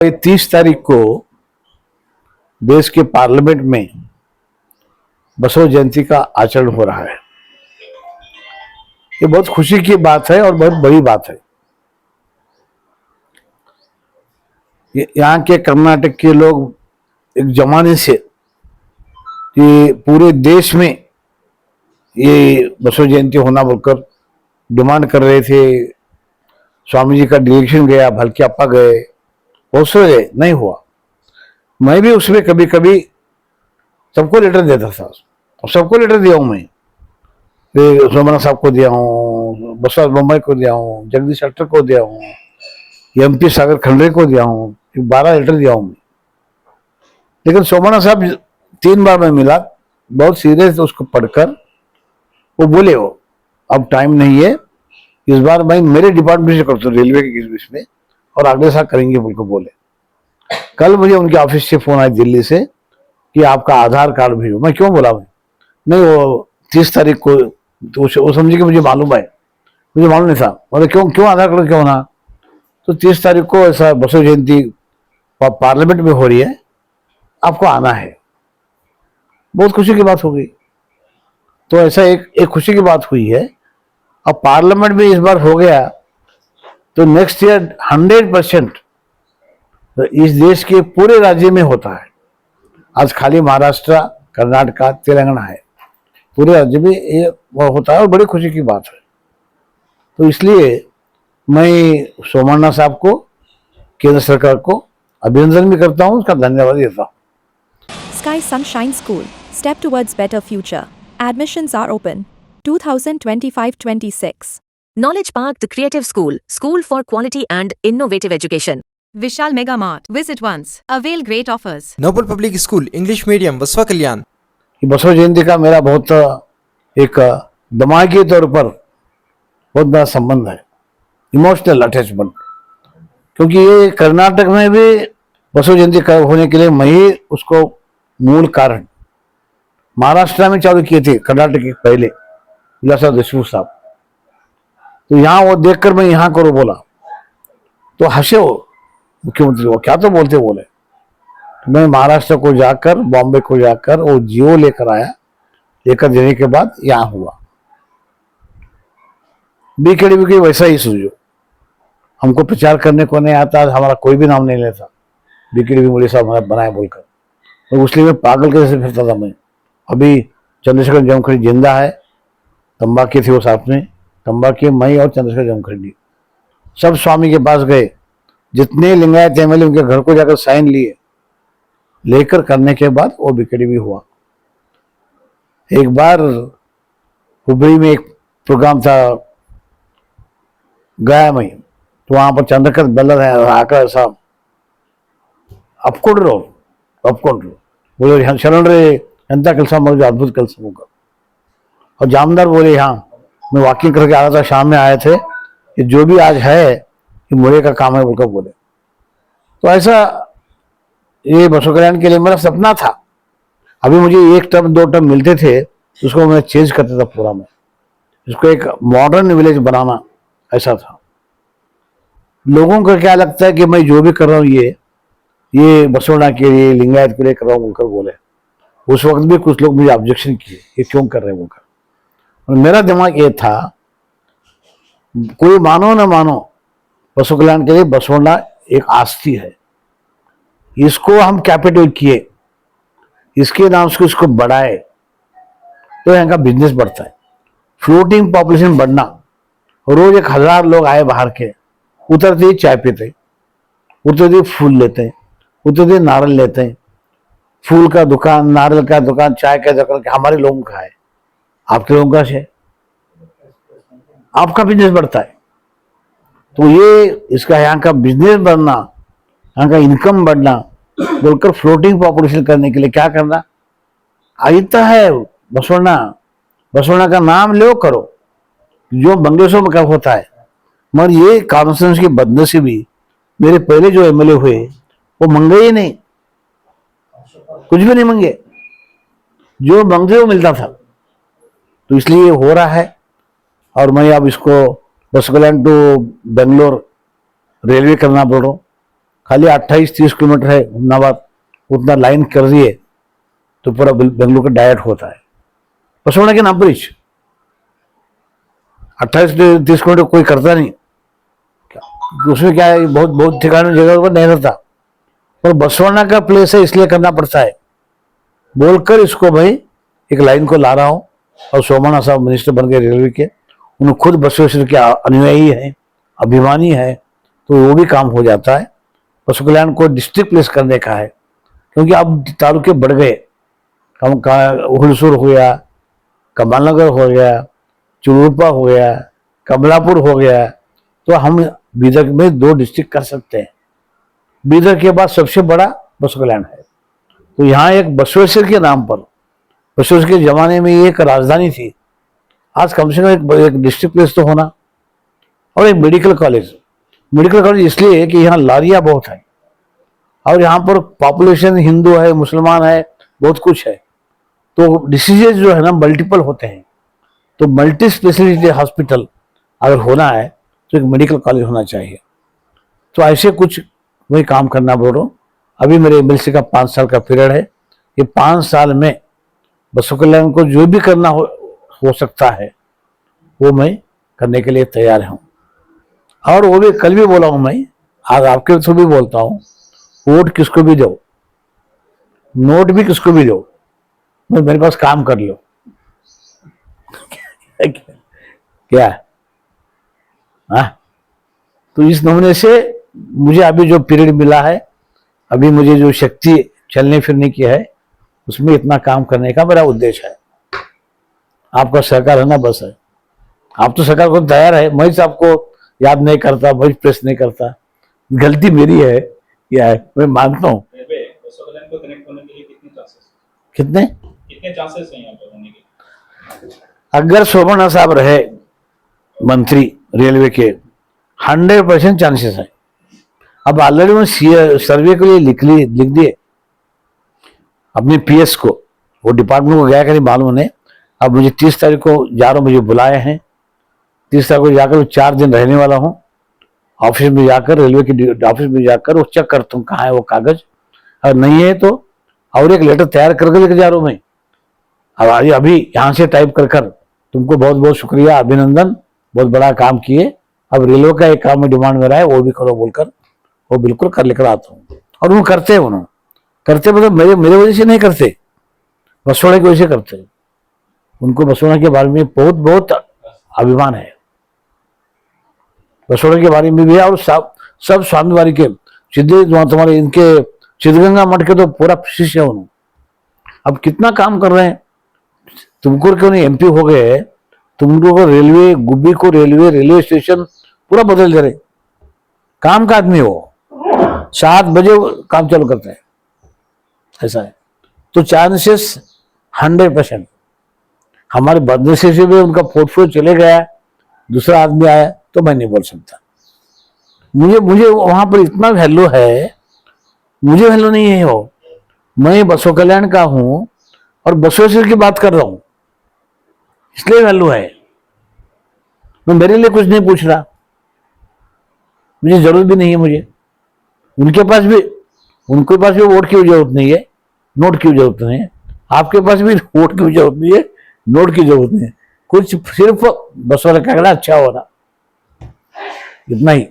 30 तारीख को देश के पार्लियामेंट में बसव जयंती का आचरण हो रहा है। ये बहुत खुशी की बात है और बहुत बड़ी बात है। यहाँ के कर्नाटक के लोग एक जमाने से ये पूरे देश में ये बसव जयंती होना बोलकर डिमांड कर रहे थे। स्वामी जी का डिरेक्शन गया, भलके अप्पा गए, बहुत से गए, नहीं हुआ। मैं भी उसमें कभी कभी सबको लेटर देता था और सबको लेटर दिया हूँ मैं। सोमनाथ साहब को दिया हूँ, बसवराज बोम्मई को दिया हूँ, जगदीश शेट्टर को दिया हूँ, MP सागर खंडरे को दिया हूँ, 12 लेटर दिया हूँ मैं। लेकिन सोमनाथ साहब 3 बार मैं मिला, बहुत सीरियस उसको पढ़कर वो बोले हो अब टाइम नहीं है, इस बार मैं मेरे डिपार्टमेंट से करता हूँ, रेलवे के किस में, और अगले साल करेंगे बोलकर बोले। कल मुझे उनके ऑफिस से फोन आया दिल्ली से कि आपका आधार कार्ड भेजो। मैं क्यों बोला, मैं नहीं वो 30 तारीख को, तो वो समझे कि मुझे मालूम है, मुझे मालूम नहीं था। मतलब क्यों आधार कार्ड क्यों होना, तो 30 तारीख को ऐसा बसव जयंती पार्लियामेंट में हो रही है, आपको आना है। बहुत खुशी की बात हो गई। तो ऐसा एक खुशी की बात हुई है। अब पार्लियामेंट में इस बार हो गया तो नेक्स्ट ईयर 100% इस देश के पूरे राज्य में होता है। आज खाली महाराष्ट्र, कर्नाटक, तेलंगाना है, पूरे राज्य में ये होता है और बड़ी खुशी की बात है। तो इसलिए मैं सोमनाथ साहब को, केंद्र सरकार को अभिनंदन भी करता हूँ, उसका धन्यवाद देता हूँ। Sky Sunshine School, step towards better future. Admissions are open. 2025-26. Knowledge Park, the Creative School, School for Quality and Innovative Education. Vishal Mega Mart. Visit once. Avail great offers. Noble Public School English medium Basava Kalyan. Basava जयंती का मेरा बहुत एक दिमागी तौर पर बहुत बड़ा संबंध है, इमोशनल अटैचमेंट। क्योंकि ये कर्नाटक में भी बसव जयंती होने के लिए मैं ही उसको मूल कारण, महाराष्ट्र में चालू किए थे कर्नाटक के पहले विलासराव देशमुख साहब। तो यहाँ वो देखकर मैं यहाँ करो बोला तो हंसे वो मुख्यमंत्री, वो क्या तो बोलते बोले। तो मैं महाराष्ट्र को जाकर, बॉम्बे को जाकर वो जियो लेकर आया, लेकर देने के बाद यहाँ हुआ। BKDB की वैसा ही सोचो, हमको प्रचार करने को नहीं आता, हमारा कोई भी नाम नहीं लेता, BKDB मोदी साहब हमारा बनाया बोलकर, तो इसलिए मैं पागल कैसे फिरता था मैं। अभी चंद्रशेखर जमखंडी जिंदा है, तंबाकी थे वो साथ में, तंबाकी मैं और चंद्रशेखर जमखंडी सब स्वामी के पास गए। जितने लिंगायत MLA उनके घर को जाकर साइन लिए, लेकर करने के बाद वो BKDB हुआ। एक बार हुबली में एक प्रोग्राम था, गया मैं, तो वहां पर चंद्रकांत बेल्लर है आकर साहब ಅಪ್ಕೊಂಡ್ರು बोले शरण रे ಎಂತ ಕೆಲಸ ಮಾಡಿದ್ರು, अद्भुत ಕೆಲಸ होगा। और जामदार बोले हाँ, मैं वॉकिंग करके आ रहा था, शाम में आए थे, कि जो भी आज है ये मोरे का काम है बोलकर बोले। तो ऐसा ये बसव कल्याण के लिए मेरा सपना था। अभी मुझे 1 टर्म 2 टर्म मिलते थे, उसको मैं चेंज करता था पूरा, मैं इसको एक मॉडर्न विलेज बनाना, ऐसा था। लोगों को क्या लगता है कि मैं जो भी कर रहा हूँ ये बसवना के लिए, लिंगायत के लिए कर रहा हूँ बोलकर बोले। उस वक्त भी कुछ लोग मुझे ऑब्जेक्शन किए, ये क्यों कर रहे हैं बोलकर। और मेरा दिमाग ये था, कोई मानो ना मानो, बसव कल्याण के लिए बसवना एक आस्ती है, इसको हम कैपिटल किए, इसके नाम से इसको बढ़ाए तो यहाँ का बिजनेस बढ़ता है, फ्लोटिंग पॉपुलेशन बढ़ना। रोज 1000 लोग आए बाहर के, उतरते ही चाय पीते, उतरते ही फूल लेते हैं, उतरते ही नारियल लेते हैं। फूल का दुकान, नारियल का दुकान, चाय का दुकान हमारे लोगों का है, आपके लोगों का है, आपका बिजनेस बढ़ता है। तो ये इसका यहाँ का बिजनेस बढ़ना, यहाँ का इनकम बढ़ना बोलकर फ्लोटिंग पॉपुलेशन करने के लिए क्या करना आइता है बसवना का नाम लो करो, जो बंगलेश्वर में कब होता है। मगर ये कॉन्फ्रेंस की बदनसीबी, मेरे पहले जो MLA हुए वो मंगे ही नहीं, कुछ भी नहीं मंगे, जो मांगते वो मिलता था। तो इसलिए हो रहा है। और मैं अब इसको बसव कल्याण टू बेंगलोर रेलवे करना बोल रहा हूँ, खाली 28-30 किलोमीटर है हुमनाबाद, उतना लाइन कर दिए तो पूरा बेंगलुरु का डायरेक्ट होता है बसवाड़ा के नाम पर ही। 28-30 किलोमीटर कोई करता नहीं, उसमें क्या है, बहुत बहुत ठिकाने जगह पर नहीं रहता, पर बसवाड़ा का प्लेस है इसलिए करना पड़ता है। बोलकर इसको भाई एक लाइन को ला रहा हूँ। और सोमाना साहब मिनिस्टर बन गए रेलवे के, उन्हें खुद बसवेश्वर के अनुयायी है, अभिमानी है, तो वो भी काम हो जाता है। बसव कल्याण को डिस्ट्रिक्ट प्लेस करने का है, क्योंकि अब तालुके बढ़ गए, हुलसूर हो गया, कमलनगर हो गया, चुरूपा हो गया, कमलापुर हो गया, तो हम बीदर में 2 डिस्ट्रिक्ट कर सकते हैं। बीदर के बाद सबसे बड़ा बसव कल्याण है, तो यहाँ एक बसवेश्वर के नाम पर, बसवेश्वर के जमाने में ये एक राजधानी थी, आज कम से कम एक डिस्ट्रिक्ट प्लेस तो होना। और एक मेडिकल कॉलेज इसलिए कि यहाँ लारिया बहुत है और यहाँ पर पॉपुलेशन हिंदू है, मुसलमान है, बहुत कुछ है, तो डिसीजेज जो है ना मल्टीपल होते हैं, तो मल्टी स्पेशलिटी हॉस्पिटल अगर होना है तो एक मेडिकल कॉलेज होना चाहिए। तो ऐसे कुछ वही काम करना बोल रहा हूँ। अभी मेरे एमएलसी का 5 साल का पीरियड है, ये 5 साल में बसव कल्याण को जो भी करना हो सकता है वो मैं करने के लिए तैयार हूँ। और वो भी कल भी बोला हूँ मैं, आज आपके थ्रू भी बोलता हूँ, वोट किसको भी दो, नोट भी किसको भी दो, मेरे पास काम कर लो। क्या हाँ, तो इस नमूने से मुझे अभी जो पीरियड मिला है, अभी मुझे जो शक्ति चलने फिरने की है, उसमें इतना काम करने का मेरा उद्देश्य है। आपका सहकार है ना, बस है। आप तो सरकार को तैयार है, मैं आपको याद नहीं करता, मैं प्रेस नहीं करता, गलती मेरी है, क्या है, मैं मानता हूँ। कितने चांसेस हैं यहाँ पे होने के? अगर सोमनाथ साहब रहे मंत्री रेलवे के, 100% चांसेस है। अब ऑलरेडी मैं सर्वे के लिए लिख दिए अपने पीएस को, वो डिपार्टमेंट को गया कि नहीं मालूम नहीं। अब मुझे 30 तारीख को जा रहा हूँ, मुझे बुलाए हैं, 30 तारीख को जाकर 4 दिन रहने वाला हूँ ऑफिस में जाकर, रेलवे की ऑफिस में जाकर वो चेक करता हूँ कहाँ है वो कागज, अगर नहीं है तो और एक लेटर तैयार करके लेकर जा रहा हूँ मैं। अब अभी यहाँ से टाइप कर तुमको बहुत बहुत शुक्रिया, अभिनंदन, बहुत बड़ा काम किए। अब रेलवे का एक काम में डिमांड मेरा है, वो भी करो बोलकर वो बिल्कुल कर लेकर आता हूँ। और वो करते हैं, उन्होंने करते मतलब मेरे वजह से नहीं करते, बसवाड़ा की वजह से करते हैं। उनको बसवाड़ा के बारे में बहुत बहुत अभिमान है, बसवाड़ा के बारे में भी है। और सब स्वामीवारी के सिद्धे तुम्हारे इनके सिद्धगंगा मठ के तो पूरा शिष्य है उन्होंने। अब कितना काम कर रहे हैं, तुमको क्यों नहीं एमपी हो गए, तुम लोग रेलवे गुब्बी को रेलवे स्टेशन पूरा बदल दे रहे। काम का आदमी हो, 7 बजे काम चालू करते हैं, ऐसा है। तो चांसेस 100%। हमारे बदले से भी उनका पोर्टफोलियो चले गया, दूसरा आदमी आया तो मैं नहीं बोल सकता। मुझे वहां पर इतना वैल्यू है, मुझे वैल्यू नहीं है हो। मैं बसव कल्याण का हूं और बसवेश्वर की बात कर रहा हूं, इसलिए वैल्यू है। मैं मेरे लिए कुछ नहीं पूछ रहा, मुझे जरूरत भी नहीं है। मुझे उनके पास भी वोट की जरूरत नहीं है, नोट की जरूरत नहीं है। आपके पास भी वोट की जरूरत नहीं है, नोट की जरूरत नहीं है। कुछ सिर्फ बसवाड़ा का अच्छा हो रहा, इतना ही।